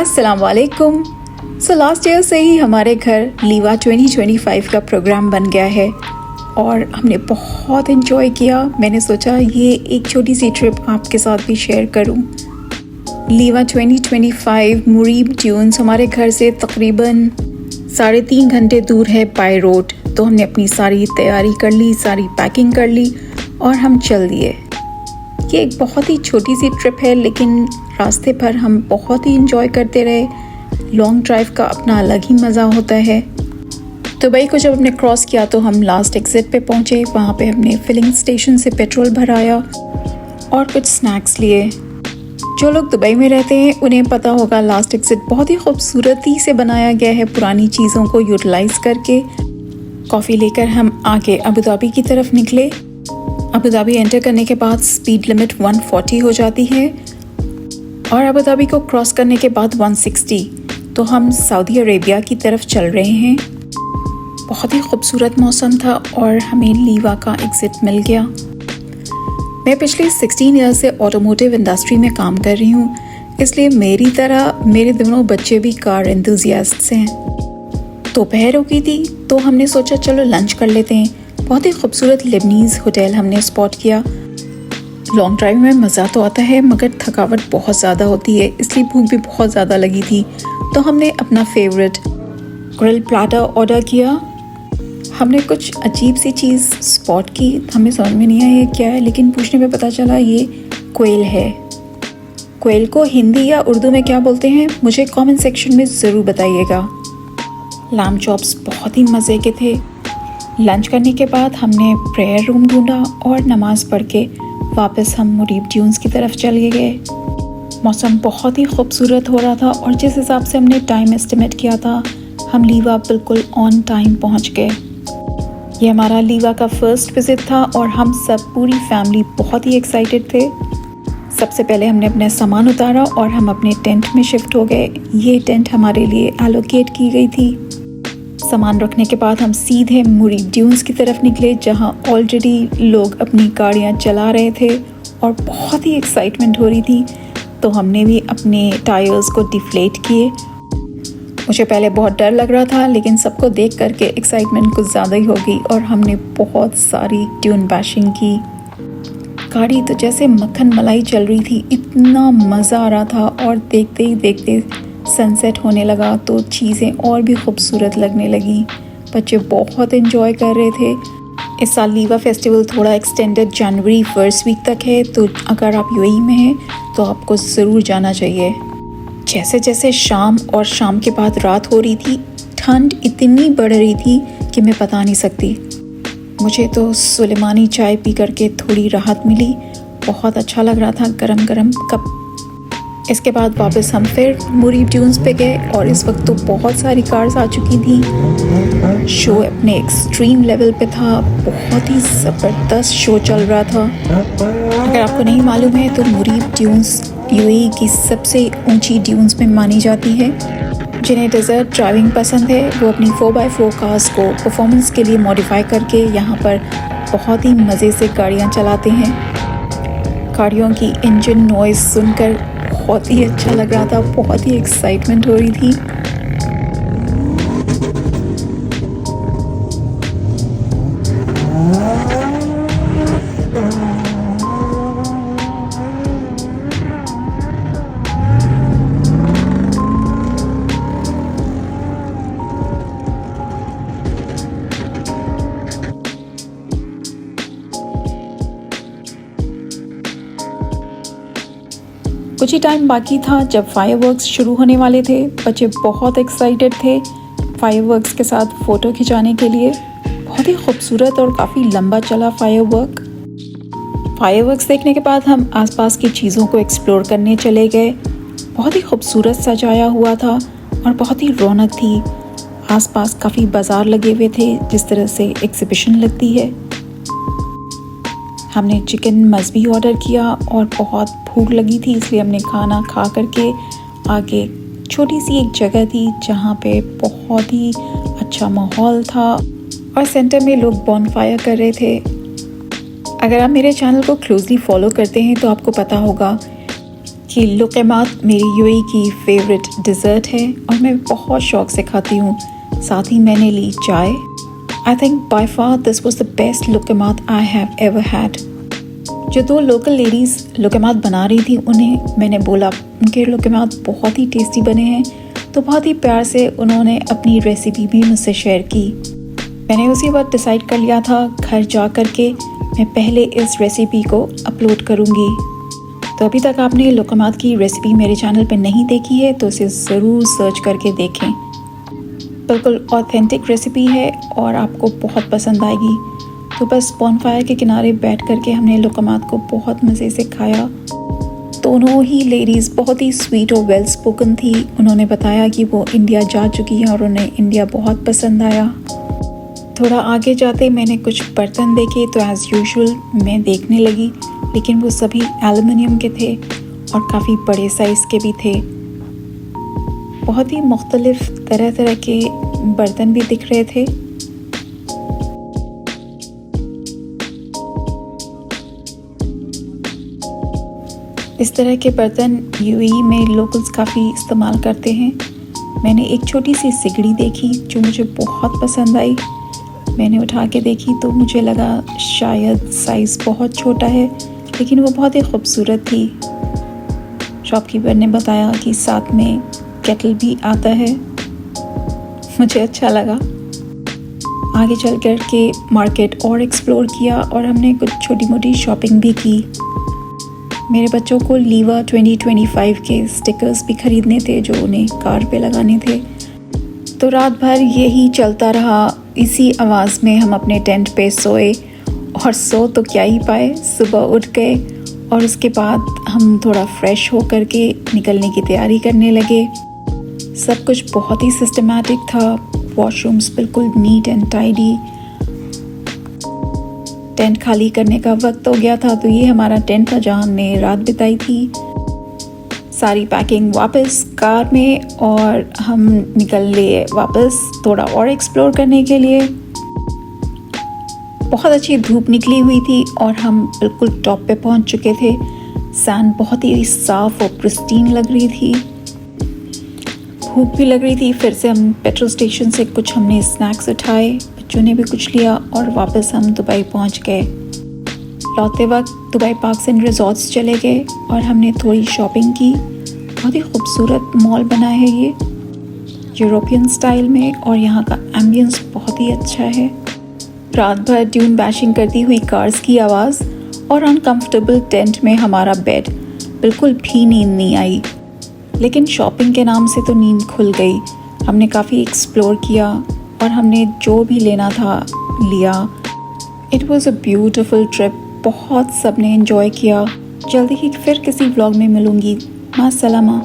अस्सलाम वालेकुम। Last year से ही हमारे घर लीवा 2025 का प्रोग्राम बन गया है और हमने बहुत इन्जॉय किया। मैंने सोचा ये एक छोटी सी ट्रिप आपके साथ भी शेयर करूं। लीवा 2025 मुरीब ट्यून्स हमारे घर से तकरीबन 3.5 घंटे दूर है बाय रोड। तो हमने अपनी सारी तैयारी कर ली, सारी पैकिंग कर ली और हम चल दिए। ये एक बहुत ही छोटी सी ट्रिप है, लेकिन रास्ते पर हम बहुत ही इंजॉय करते रहे। लॉन्ग ड्राइव का अपना अलग ही मज़ा होता है। दुबई को जब हमने क्रॉस किया तो हम लास्ट एग्जिट पे पहुँचे। वहाँ पे हमने फिलिंग स्टेशन से पेट्रोल भराया और कुछ स्नैक्स लिए। जो लोग दुबई में रहते हैं उन्हें पता होगा लास्ट एग्जिट बहुत ही खूबसूरती से बनाया गया है, पुरानी चीज़ों को यूटिलाइज करके। कॉफ़ी लेकर हम आगे अबू धाबी की तरफ निकले। अबू धाबी एंटर करने के बाद स्पीड लिमिट 140 हो जाती है और अबू धाबी को क्रॉस करने के बाद 160। तो हम सऊदी अरेबिया की तरफ चल रहे हैं। बहुत ही खूबसूरत मौसम था और हमें लीवा का एग्ज़िट मिल गया। मैं पिछले 16 ईयर से ऑटोमोटिव इंडस्ट्री में काम कर रही हूँ, इसलिए मेरी तरह मेरे दोनों बच्चे भी कार एंथुजियास्ट्स हैं। दोपहर हो गई थी तो हमने सोचा चलो लंच कर लेते हैं। बहुत ही खूबसूरत लेबनीज़ होटल हमने स्पॉट किया। लॉन्ग ड्राइव में मज़ा तो आता है मगर थकावट बहुत ज़्यादा होती है, इसलिए भूख भी बहुत ज़्यादा लगी थी। तो हमने अपना फेवरेट ग्रिल प्लाटर ऑर्डर किया। हमने कुछ अजीब सी चीज़ स्पॉट की, हमें समझ में नहीं आया ये क्या है, लेकिन पूछने पे पता चला ये कोयल है। कोयल को हिंदी या उर्दू में क्या बोलते हैं मुझे कमेंट सेक्शन में ज़रूर बताइएगा। लैम चॉप्स बहुत ही मज़े के थे। लंच करने के बाद हमने प्रेयर रूम ढूंढा और नमाज़ पढ़ के वापस हम मुरीब ट्यून्स की तरफ चले गए। मौसम बहुत ही खूबसूरत हो रहा था और जिस हिसाब से हमने टाइम एस्टिमेट किया था हम लीवा बिल्कुल ऑन टाइम पहुंच गए। ये हमारा लीवा का फर्स्ट विज़िट था और हम सब पूरी फैमिली बहुत ही एक्साइटेड थे। सबसे पहले हमने अपना सामान उतारा और हम अपने टेंट में शिफ्ट हो गए। ये टेंट हमारे लिए एलोकेट की गई थी। सामान रखने के बाद हम सीधे मुरीब ट्यून्स की तरफ निकले, जहां ऑलरेडी लोग अपनी गाड़ियां चला रहे थे और बहुत ही एक्साइटमेंट हो रही थी। तो हमने भी अपने टायर्स को डिफ्लेट किए। मुझे पहले बहुत डर लग रहा था, लेकिन सबको देख करके एक्साइटमेंट कुछ ज़्यादा ही हो गई और हमने बहुत सारी ट्यून बैशिंग की। गाड़ी तो जैसे मक्खन मलाई चल रही थी, इतना मज़ा आ रहा था और देखते ही देखते सनसेट होने लगा तो चीज़ें और भी खूबसूरत लगने लगी। बच्चे बहुत एंजॉय कर रहे थे। इस साल लीवा फेस्टिवल थोड़ा एक्सटेंडेड जनवरी फर्स्ट वीक तक है, तो अगर आप यूएई में हैं तो आपको ज़रूर जाना चाहिए। जैसे जैसे शाम और शाम के बाद रात हो रही थी, ठंड इतनी बढ़ रही थी कि मैं बता नहीं सकती। मुझे तो सुलेमानी चाय पी करके थोड़ी राहत मिली। बहुत अच्छा लग रहा था गरम गरम कप। इसके बाद वापस हम फिर मुरीब ट्यून्स पे गए और इस वक्त तो बहुत सारी कार्स आ चुकी थी। शो अपने एक्सट्रीम लेवल पे था, बहुत ही ज़बरदस्त शो चल रहा था। अगर आपको नहीं मालूम है तो मुरीब ट्यून्स यूएई की सबसे ऊंची ट्यून्स में मानी जाती है। जिन्हें डेजर्ट ड्राइविंग पसंद है वो अपनी 4x4 कार्स को परफॉर्मेंस के लिए मॉडिफाई करके यहाँ पर बहुत ही मज़े से गाड़ियाँ चलाते हैं। गाड़ियों की इंजन नॉइज़ सुनकर बहुत ही अच्छा लग रहा था, बहुत ही एक्साइटमेंट हो रही थी। कुछ ही टाइम बाकी था जब फायरवर्क्स शुरू होने वाले थे। बच्चे बहुत एक्साइटेड थे फायरवर्क्स के साथ फ़ोटो खिंचाने के लिए। बहुत ही खूबसूरत और काफ़ी लंबा चला फायरवर्क। फायरवर्क्स देखने के बाद हम आसपास की चीज़ों को एक्सप्लोर करने चले गए। बहुत ही खूबसूरत सजाया हुआ था और बहुत ही रौनक थी। आसपास काफ़ी बाज़ार लगे हुए थे, जिस तरह से एग्जिबिशन लगती है। हमने चिकन मज़बी ऑर्डर किया और बहुत भूख लगी थी, इसलिए हमने खाना खा करके आगे छोटी सी एक जगह थी जहाँ पे बहुत ही अच्छा माहौल था और सेंटर में लोग बॉनफायर कर रहे थे। अगर आप मेरे चैनल को क्लोजली फॉलो करते हैं तो आपको पता होगा कि लुकैमात मेरी यूएई की फेवरेट डिज़र्ट है और मैं बहुत शौक से खाती हूँ। साथ ही मैंने ली चाय। I think by far this was the best luqaimat I have ever had. जो दो लोकल लेडीज़ लुकैमात बना रही थी उन्हें मैंने बोला उनके लुकैमात बहुत ही टेस्टी बने हैं, तो बहुत ही प्यार से उन्होंने अपनी रेसिपी भी मुझसे शेयर की। मैंने उसी वक्त डिसाइड कर लिया था घर जा कर के मैं पहले इस रेसिपी को अपलोड करूँगी। तो अभी तक आपने लुकैमात की रेसिपी मेरे चैनल पर नहीं देखी है तो इसे ज़रूर सर्च करके देखें। बिल्कुल ऑथेंटिक रेसिपी है और आपको बहुत पसंद आएगी। तो बस बॉनफायर के किनारे बैठ करके हमने लुकैमात को बहुत मज़े से खाया। दोनों ही लेडीज़ बहुत ही स्वीट और वेल स्पोकन थी। उन्होंने बताया कि वो इंडिया जा चुकी हैं और उन्हें इंडिया बहुत पसंद आया। थोड़ा आगे जाते मैंने कुछ बर्तन देखे तो एज़ यूजुअल मैं देखने लगी, लेकिन वो सभी एल्युमिनियम के थे और काफ़ी बड़े साइज़ के भी थे। बहुत ही मुख्तलिफ तरह तरह के बर्तन भी दिख रहे थे। इस तरह के बर्तन यूएई में लोकल्स काफ़ी इस्तेमाल करते हैं। मैंने एक छोटी सी सिगड़ी देखी जो मुझे बहुत पसंद आई। मैंने उठा के देखी तो मुझे लगा शायद साइज़ बहुत छोटा है, लेकिन वो बहुत ही खूबसूरत थी। शॉपकीपर ने बताया कि साथ में केटल भी आता है। मुझे अच्छा लगा। आगे चल कर के मार्केट और एक्सप्लोर किया और हमने कुछ छोटी मोटी शॉपिंग भी की। मेरे बच्चों को लीवा 2025 के स्टिकर्स भी ख़रीदने थे जो उन्हें कार पे लगाने थे। तो रात भर यही चलता रहा। इसी आवाज़ में हम अपने टेंट पे सोए और सो तो क्या ही पाए। सुबह उठ गए और उसके बाद हम थोड़ा फ्रेश हो कर के निकलने की तैयारी करने लगे। सब कुछ बहुत ही सिस्टमैटिक था। वॉशरूम्स बिल्कुल नीट एंड टाइडी। टेंट खाली करने का वक्त हो गया था, तो ये हमारा टेंट था जहाँ हमने रात बिताई थी। सारी पैकिंग वापस कार में और हम निकल लिए वापस थोड़ा और एक्सप्लोर करने के लिए। बहुत अच्छी धूप निकली हुई थी और हम बिल्कुल टॉप पे पहुंच चुके थे। सैंड बहुत ही साफ और प्रिस्टीन लग रही थी। भूख भी लग रही थी। फिर से हम पेट्रोल स्टेशन से कुछ हमने स्नैक्स उठाए, बच्चों ने भी कुछ लिया और वापस हम दुबई पहुंच गए। लौटते वक्त दुबई पार्क्स एंड रिजॉर्ट्स चले गए और हमने थोड़ी शॉपिंग की। बहुत ही खूबसूरत मॉल बना है ये यूरोपियन स्टाइल में और यहाँ का एम्बियंस बहुत ही अच्छा है। रात भर ट्यून बैशिंग करती हुई कार्स की आवाज़ और अनकंफर्टेबल टेंट में हमारा बेड, बिल्कुल भी नींद नहीं आई। लेकिन शॉपिंग के नाम से तो नींद खुल गई। हमने काफ़ी एक्सप्लोर किया और हमने जो भी लेना था लिया। It was a beautiful trip. बहुत सबने एंजॉय किया। जल्दी ही फिर किसी व्लॉग में मिलूँगी। मास्सलामा।